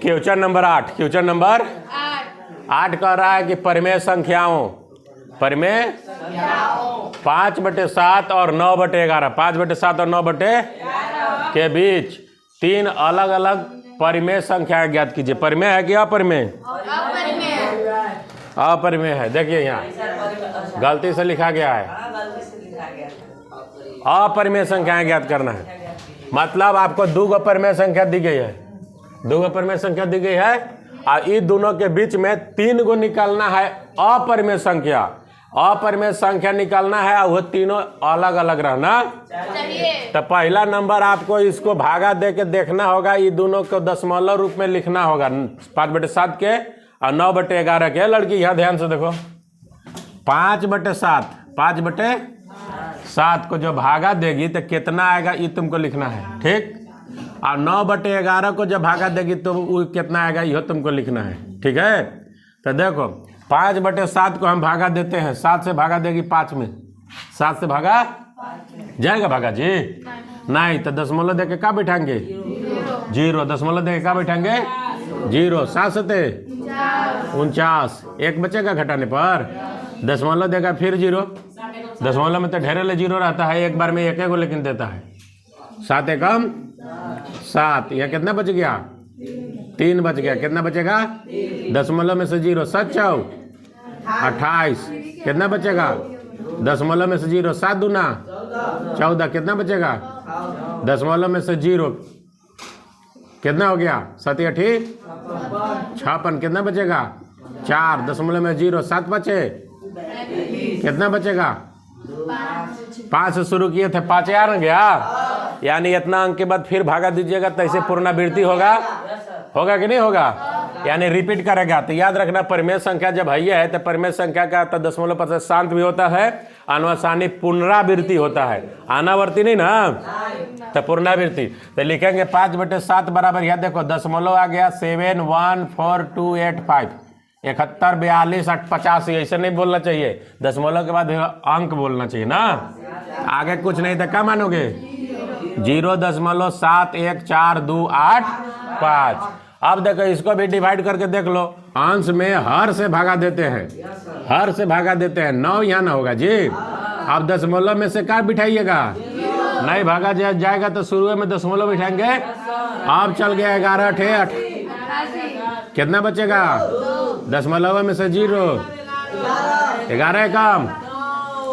Question number 8, question number 8 कह रहा है कि परिमेय संख्याओं 5/7 और 9/11, 5/7 और 9/11 के बीच 3 अलग अलग परिमेय संख्याएं ज्ञात कीजिए। परिमेय है कि अपरिमेय? अपरिमेय है। देखिए यहाँ गलती से लिखा गया है, अपरिमेय संख्याएं ज्ञात करना है। मतलब आपको 2 परिमेय संख्या दी गई है, 2 परिमेय संख्या दी गई है और इन दोनों के बीच में 3 को निकालना है अपरिमेय संख्या। अपरिमेय संख्या निकालना है और वो तीनों अलग अलग रहना चाहिए। तो पहला नंबर आपको इसको भागा दे के देखना होगा, ये दोनों को दशमलव रूप में लिखना होगा। 5/7 के और 9/11 के। लड़की यहाँ ध्यान से देखो, 5/7, 5/7 को जो भागा देगी तो कितना आएगा ये तुमको लिखना है, ठीक। और 9/11 को जब भागा देगी तो वो कितना आएगा यह तुमको लिखना है, ठीक है। तो देखो 5/7 को हम भागा देते हैं, 7 से भागा देगी 5 में, 7 से भागा जाएगा भागा जी? नहीं। तो दशमलव दे के क्या बैठाएंगे? 0। दशमलव दे के क्या बैठाएंगे? 0। 7 सते 49, 1 बचेगा घटाने पर। दशमलव देगा फिर 0। दशमलव में तो ढेरे 0 रहता है, एक बार में एक को लेकिन देता है। 7 एकम 7, यह कितना बच गया? 3 बच गया। कितना बचेगा? दशमलव में से 0 7 चौ 28, कितना बचेगा? दशमलव में से 0 7 दूना 14, कितना बचेगा? दशमलव में से 0 कितना हो गया? 7 8 56, कितना बचेगा? 4। दशमलव में 0 7 बचे, कितना बचेगा? 5 से शुरू किए थे, 5 आ गया। यानी इतना अंक के बाद फिर भागा दीजिएगा तो ऐसे पुनरावृत्ति होगा, होगा कि नहीं होगा? यानी रिपीट करेगा। तो याद रखना परिमेय संख्या जब है तो परिमेय संख्या का तो दशमलव पर शांत भी होता है, अनुसानी पुनरावृत्ति होता है, अनावर्ती नहीं ना, तो पुनरावृत्ति। तो लिखेंगे 5/7 बराबर, यह देखो दशमलव आ गया 7 1 4 2 8 5, 71 42 8 85। ऐसे नहीं बोलना चाहिए, दशमलव के बाद अंक बोलना चाहिए ना, आगे कुछ नहीं तो क्या मानोगे? 0.714285। अब देखो इसको भी डिवाइड करके देख लो, अंश में हर से भागा देते हैं, हर से भागा देते हैं। 9 यहाँ ना होगा जी। अब दशमलव में से क्या बिठाइएगा? नहीं भागा जाएगा तो शुरू में दशमलव बिठाएंगे। अब चल गया 11 8, कितना बचेगा? दशमलव में से 0, 11 कम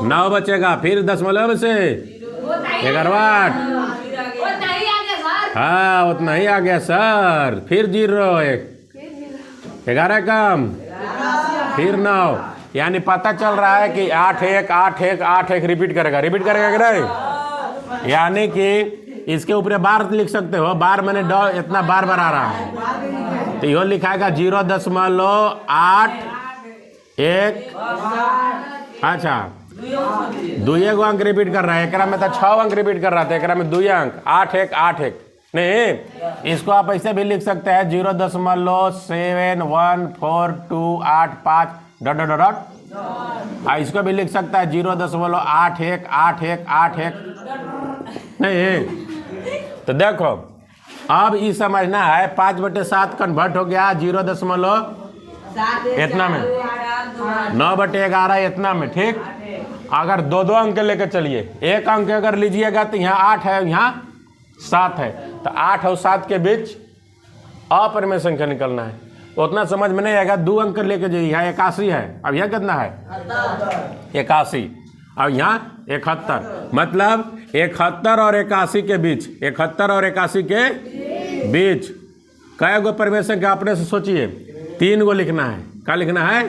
9 बचेगा। फिर दशमलव में से 11 8, हाँ उतना ही आ गया सर। फिर 0 1, 11 कम फिर 9। यानी पता चल रहा है कि 8 1 8 1 8 1 रिपीट करेगा, रिपीट करेगा कि नहीं? यानी कि इसके ऊपर बार लिख सकते हो, बार मैंने इतना बार आ रहा है तो यह लिखाएगा 0.81। अच्छा 2 अंक रिपीट कर रहा है, एक में तो 6 अंक रिपीट कर रहा था, एक में 2 अंक 8 1 8 1 नहीं। इसको आप ऐसे भी लिख सकते हैं 0.714285 ... इसको भी लिख सकता है 0.8181 नहीं। तो देखो अब ये समझना है 5/7 कन्वर्ट हो गया 0. इतना में 9/11 इतना में, ठीक। अगर 2 अंक लेकर चलिए, एक अंक अगर लीजिएगा तो यहाँ 8 है, यहाँ 7 है, तो 8 और 7 के बीच अपरिमेय संख्या निकलना है। उतना समझ में नहीं आएगा, 2 अंक लेके जाइए। यहाँ 81 है, अब यहाँ कितना है? 81। अब यहाँ 71, मतलब 71 और 81 के बीच, 71 और 81 के बीच कै गो परिमेय संख्या अपने से सोचिए? 3 गो लिखना है। क्या लिखना है?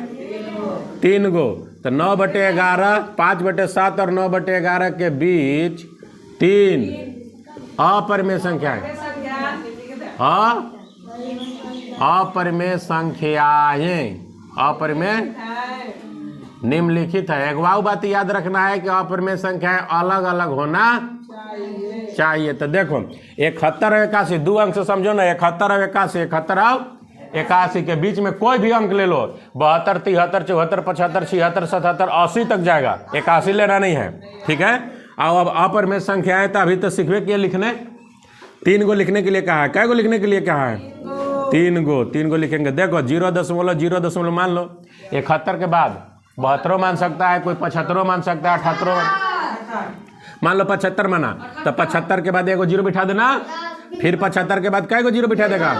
3 गो। तो 9/11, 5/7 और 9/11 के बीच 3 अपरिमेय संख्या है, अपरिमेय संख्याएं, अपरिमेय निम्नलिखित है। एक वाव बात याद रखना है कि अपरिमेय संख्याएं अलग अलग होना चाहिए। तो देखो 71 और 81 2 अंक से समझो ना, 71 और 81, 71 और 81 के बीच में कोई भी अंक ले लो, 72 73 74 75 76 77 80 तक जाएगा, 81 लेना नहीं है, ठीक है। अब अपरिमेय संख्याएं तो अभी तो सीखवे के लिखने 3 गो लिखने के लिए कहा है। कै गो लिखने के लिए कहा है? तीन गो लिखेंगे। देखो 0.0 मान लो, 71 के बाद 72 मान सकता है, कोई 75 मान सकता है, 78 मान लो 75 माना, तो 75 के बाद एगो जीरो बिठा देना, फिर 75 के बाद कै गो जीरो बिठा देगा,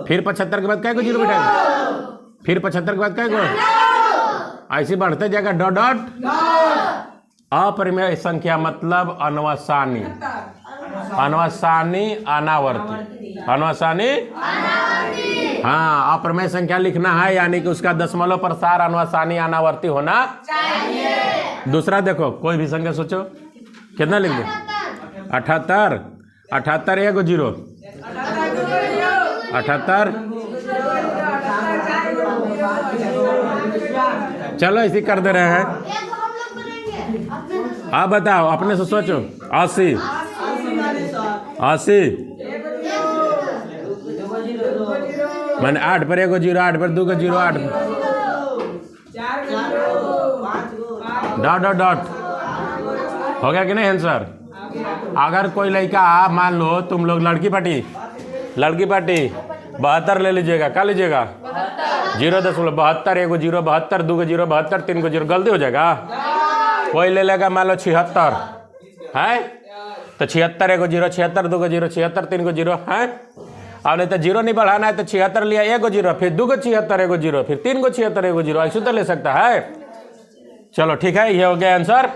फिर 75 के बाद कै गो जीरो बिठा देगा, फिर 75 के बाद कै गो, ऐसे बढ़ते जाएगा डॉट डॉट। अपरिमेय संख्या मतलब अनवसानी, अनवसानी अनावर्ती, अनवसानी। हाँ, अपरिमेय संख्या लिखना है यानी कि उसका दशमलव प्रसार अनवसानी अनावर्ती होना चाहिए। दूसरा देखो, कोई भी संख्या सोचो, कितना लिख दो, 78, 78 एगो जीरो, 78। चलो इसी कर दे रहे हैं। आप बताओ, अपने से सोचो। 80, 80 मैंने 8 पर एगो जीरो, 8 पर 2 गो जीरो, 8 डॉट डॉट डॉट। हो गया कि नहीं आंसर? अगर कोई लड़का, मान लो तुम लोग लड़की पार्टी 72 ले लीजिएगा, क्या लीजिएगा? 0.72, एगो जीरो 72, 2 गो जीरो 72, 3 गो जीरो, गलती हो जाएगा। कोई ले लेगा मान लो 76 है, तो 76 एगो जीरो, 76 2 गो जीरो, 76 3 गो जीरो है। अब नहीं तो जीरो नहीं बढ़ाना है तो 76 लिया एगो जीरो, फिर 2 गो 76 एगो जीरो, फिर 3 गो 76 एगो जीरो, ऐसे तो ले सकता है। चलो ठीक है, ये हो गया आंसर।